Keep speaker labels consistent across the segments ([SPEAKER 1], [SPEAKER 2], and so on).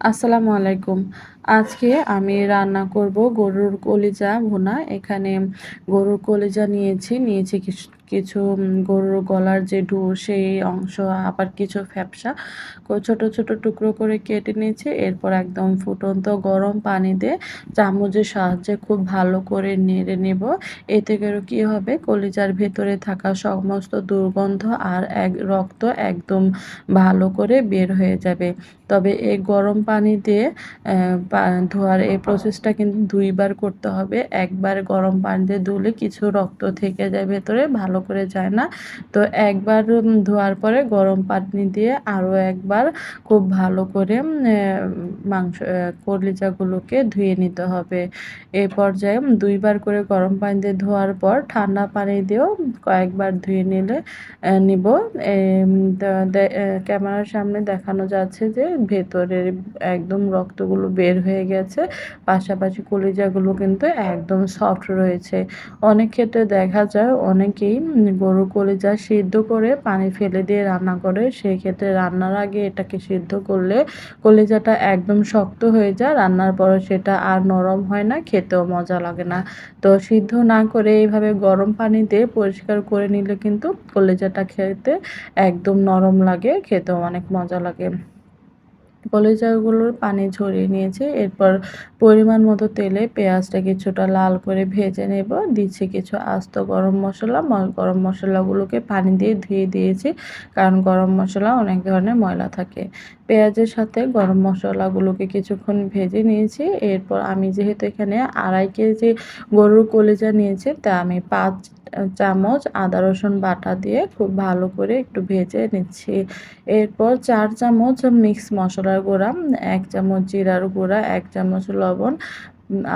[SPEAKER 1] আসসালামু আলাইকুম। আজকে আমি রান্না করব গরুর কলিজা ভুনা। এখানে গরুর কলিজা নিয়েছি কিছু গরুর গলার যে ডুর সেই অংশ, আবার কিছু ফ্যাপসা ছোট, ছোট টুকরো করে কেটে নিয়েছি। এরপর একদম ফুটন্ত গরম পানি দিয়ে চামচের সাহায্যে খুব ভালো করে নেড়ে নেব। এতে করে কি হবে, কলিজার ভেতরে থাকা সমস্ত দুর্গন্ধ আর রক্ত একদম ভালো করে বের হয়ে যাবে। তবে এই গরম পানি দিয়ে ধোয়ার এই প্রসেসটা কিন্তু ২ বার করতে হবে। একবার গরম পানি দিয়ে ধুলে কিছু রক্ত থেকে যায় ভেতরে, ভালো করে যায় না। তো একবার ধোয়ার পরে গরম পানি দিয়ে আরও একবার খুব ভালো করে কলিজাগুলোকে ধুয়ে নিতে হবে। এ পর্যায়ে ২ বার করে গরম পানি দিয়ে ধোয়ার পর ঠান্ডা পানি দিয়েও কয়েকবার ধুয়ে নিব। এম দে দে ক্যামেরার সামনে দেখানো যাচ্ছে যে ভেতরের একদম রক্তগুলো বের হয়ে গেছে। পাশাপাশি কলিজাগুলো কিন্তু একদম সফট রয়েছে। অনেক ক্ষেত্রে দেখা যায় অনেকেই গরুর কলিজা সিদ্ধ করে পানি ফেলে দিয়ে রান্না করে। সেই ক্ষেত্রে রান্নার আগে এটাকে সিদ্ধ করলে কলিজাটা একদম শক্ত হয়ে যায়। রান্নার পরে সেটা আর নরম হয় না, খেতেও মজা লাগে না। তো সিদ্ধ না করে এইভাবে গরম পানি দিয়ে পরিষ্কার করে নিলে কিন্তু কলিজাটা খেতে একদম নরম লাগে, খেতেও অনেক মজা লাগে। কলিজাগুলোর পানি ঝরিয়ে নিয়েছি। এরপর পরিমাণ মতো তেলে পেঁয়াজটা কিছুটা লাল করে ভেজে নেব। দিচ্ছি কিছু আস্ত গরম মশলা। গরম মশলাগুলোকে পানি দিয়ে ধুয়ে দিয়েছি, কারণ গরম মশলা অনেক ধরনের ময়লা থাকে। পেঁয়াজের সাথে গরম মশলাগুলোকে কিছুক্ষণ ভেজে নিয়েছি। এরপর আমি যেহেতু এখানে ২.৫ কেজি গরুর কলিজা নিয়েছি, তা আমি ৫ চামচ আদা রসুন বাটা দিয়ে খুব ভালো করে একটু ভেজে নিচ্ছি। এরপর ৪ চামচ মিক্স মশলার গুঁড়া, ১ চামচ জিরার গুঁড়া, ১ চামচ লবণ,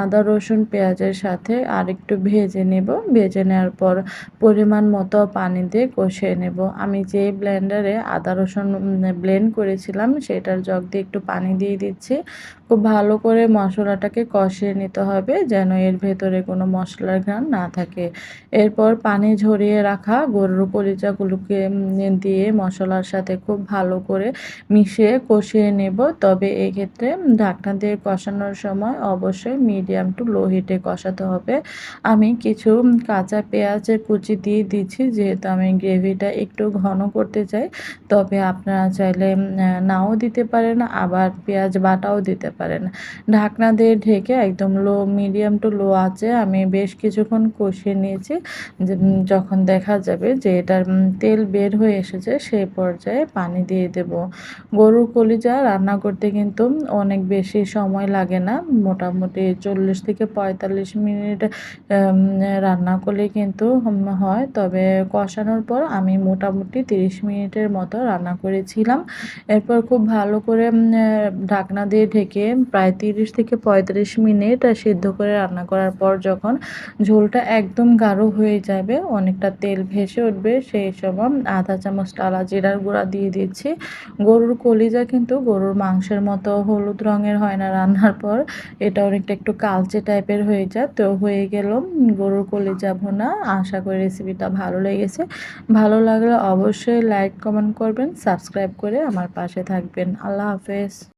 [SPEAKER 1] আদা রসুন পেঁয়াজের সাথে আরেকটু ভেজে নেব। ভেজে নেওয়ার পর পরিমাণ মতো পানি দিয়ে কষিয়ে নেব। আমি যে ব্লেন্ডারে আদা রসুন ব্লেন্ড করেছিলাম সেটার জগ দিয়ে একটু পানি দিয়ে দিচ্ছি। খুব ভালো করে মশলাটাকে কষিয়ে নিতে হবে, যেন এর ভেতরে কোনো মশলার ঘ্রাণ না থাকে। এরপর পানি ঝরিয়ে রাখা গরুর কলিজাগুলোকে দিয়ে মশলার সাথে খুব ভালো করে মিশিয়ে কষিয়ে নেব। তবে এক্ষেত্রে ঢাকনা দিয়ে কষানোর সময় অবশ্যই মিডিয়াম টু লো হিটে কষাতে হবে। আমি কিছু কাঁচা পেঁয়াজের কুচি দিয়ে দিচ্ছি, যেহেতু আমি গ্রেভিটা একটু ঘন করতে চাই। তবে আপনারা চাইলে নাও দিতে পারেন, আবার পেঁয়াজ বাটাও দিতে পারেন। ঢাকনা দিয়ে ঢেকে একদম মিডিয়াম টু লো আঁচে আমি বেশ কিছুক্ষণ কষিয়ে নিয়েছি। যখন দেখা যাবে যে এটার তেল বের হয়ে এসেছে, সেই পর্যায়ে পানি দিয়ে দেব। গরুর কলিজা রান্না করতে কিন্তু অনেক বেশি সময় লাগে না। মোটামুটি ৪০ থেকে ৪৫ মিনিট রান্না করলেই কিন্তু হয়। তবে কষানোর পর আমি মোটামুটি ৩০ মিনিটের মতো রান্না করেছিলাম। এরপর খুব ভালো করে ঢাকনা দিয়ে ঢেকে প্রায় ৩০ থেকে ৩৫ মিনিট সিদ্ধ করে রান্না করার পর যখন ঝোলটা একদম গাঢ় হয়ে যাবে, অনেকটা তেল ভেসে উঠবে, সেই সময় ১/২ চামচ টালা জিরার গুঁড়া দিয়ে দিচ্ছি। গরুর কলিজা কিন্তু গরুর মাংসের মতো হলুদ রঙের হয় না রান্নার পর। এটা অনেকটা একটু কালচে টাইপের হয়ে যায়। তো হয়ে গেল গরুর কলিজা ভুনা। আশা করি রেসিপিটা ভালো লেগেছে। ভালো লাগলে অবশ্যই লাইক, কমেন্ট করবেন, সাবস্ক্রাইব করে আমার পাশে থাকবেন। আল্লাহ হাফেজ।